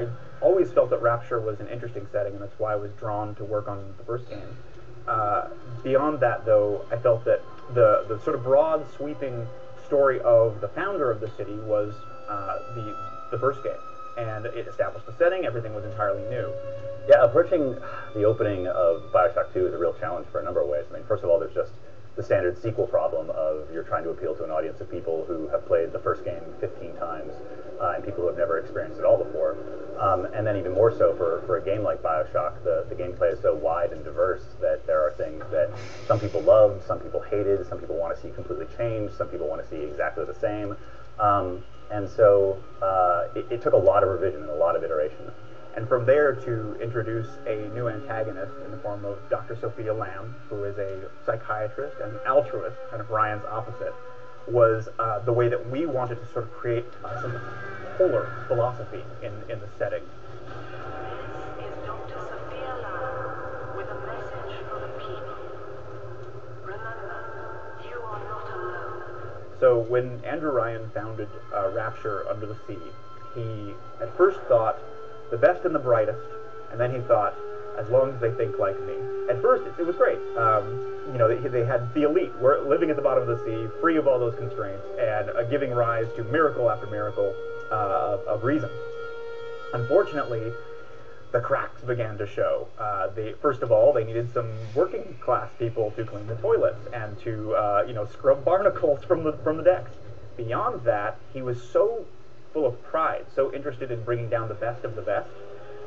I always felt that Rapture was an interesting setting, and that's why I was drawn to work on the first game. Beyond that, though, I felt that the sort of broad, sweeping story of the founder of the city was the first game, and it established the setting. Everything was entirely new. Yeah, approaching the opening of Bioshock 2 is a real challenge for a number of ways. I mean, first of all, there's just the standard sequel problem of you're trying to appeal to an audience of people who have played the first game 15 times and people who have never experienced it all before. And then even more so for a game like Bioshock, the gameplay is so wide and diverse that there are things that some people loved, some people hated, some people want to see completely changed, some people want to see exactly the same. And so it took a lot of revision and a lot of iteration. And from there to introduce a new antagonist in the form of Dr. Sophia Lamb, who is a psychiatrist and an altruist, kind of Ryan's opposite, was the way that we wanted to sort of create some polar philosophy in the setting. This is Dr. Sophia Lamb with a message for the people. Remember, you are not alone. So when Andrew Ryan founded Rapture Under the Sea, he at first thought the best and the brightest, and then he thought, as long as they think like me. At first, it was great. You know, they had the elite, were living at the bottom of the sea, free of all those constraints, and giving rise to miracle after miracle of reason. Unfortunately, the cracks began to show. First of all, they needed some working class people to clean the toilets and to you know, scrub barnacles from the decks. Beyond that, he was so full of pride, so interested in bringing down the best of the best,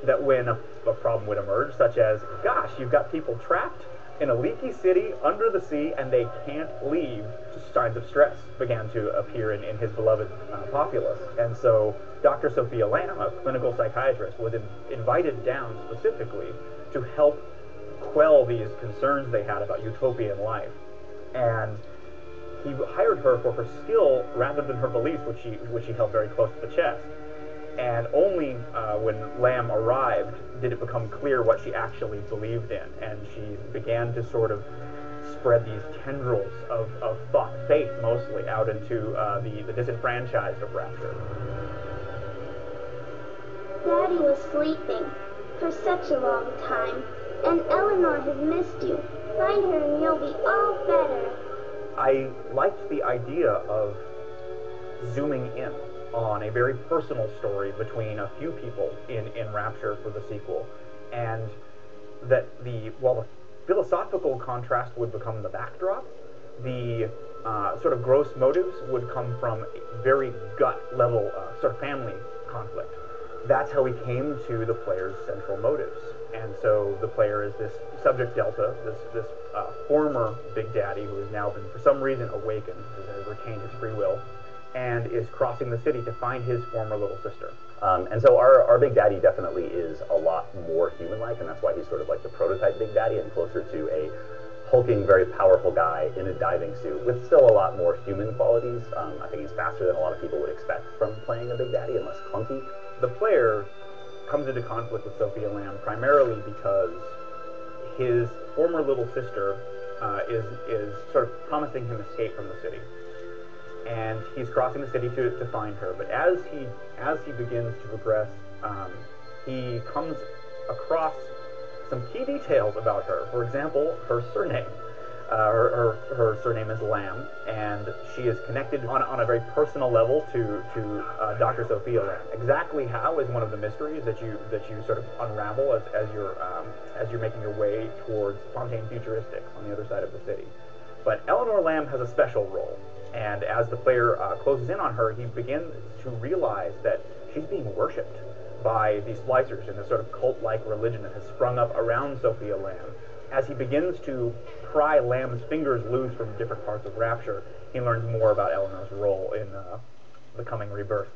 that when a problem would emerge, such as, gosh, you've got people trapped in a leaky city under the sea and they can't leave, signs of stress began to appear in his beloved populace. And so Dr. Sophia Lamb, a clinical psychiatrist, was invited down specifically to help quell these concerns they had about utopian life. And he hired her for her skill rather than her beliefs, which she held very close to the chest. And only when Lamb arrived did it become clear what she actually believed in, and she began to sort of spread these tendrils of thought, faith mostly, out into the disenfranchised of Rapture. Daddy was sleeping for such a long time, and Eleanor has missed you. Find her and you'll be all better. I liked the idea of zooming in on a very personal story between a few people in Rapture for the sequel, and that while the philosophical contrast would become the backdrop, the sort of gross motives would come from very gut level sort of family conflict. That's how we came to the player's central motives. And so the player is this subject Delta, this former Big Daddy who has now been, for some reason, awakened, who has retained his free will, and is crossing the city to find his former little sister. And so our Big Daddy definitely is a lot more human-like, and that's why he's sort of like the prototype Big Daddy and closer to a hulking, very powerful guy in a diving suit with still a lot more human qualities. I think he's faster than a lot of people would expect from playing a Big Daddy and less clunky. The player comes into conflict with Sophia Lamb primarily because his former little sister is sort of promising him escape from the city, and he's crossing the city to find her. But as he begins to progress, he comes across some key details about her. For example, her surname. Her surname is Lamb, and she is connected on a very personal level to Dr. Sophia Lamb. Exactly how is one of the mysteries that you sort of unravel as you're making your way towards Fontaine Futuristics on the other side of the city. But Eleanor Lamb has a special role, and as the player closes in on her, he begins to realize that she's being worshipped by these splicers in this sort of cult-like religion that has sprung up around Sophia Lamb. As he begins to pry Lamb's fingers loose from different parts of Rapture, he learns more about Eleanor's role in the coming rebirth.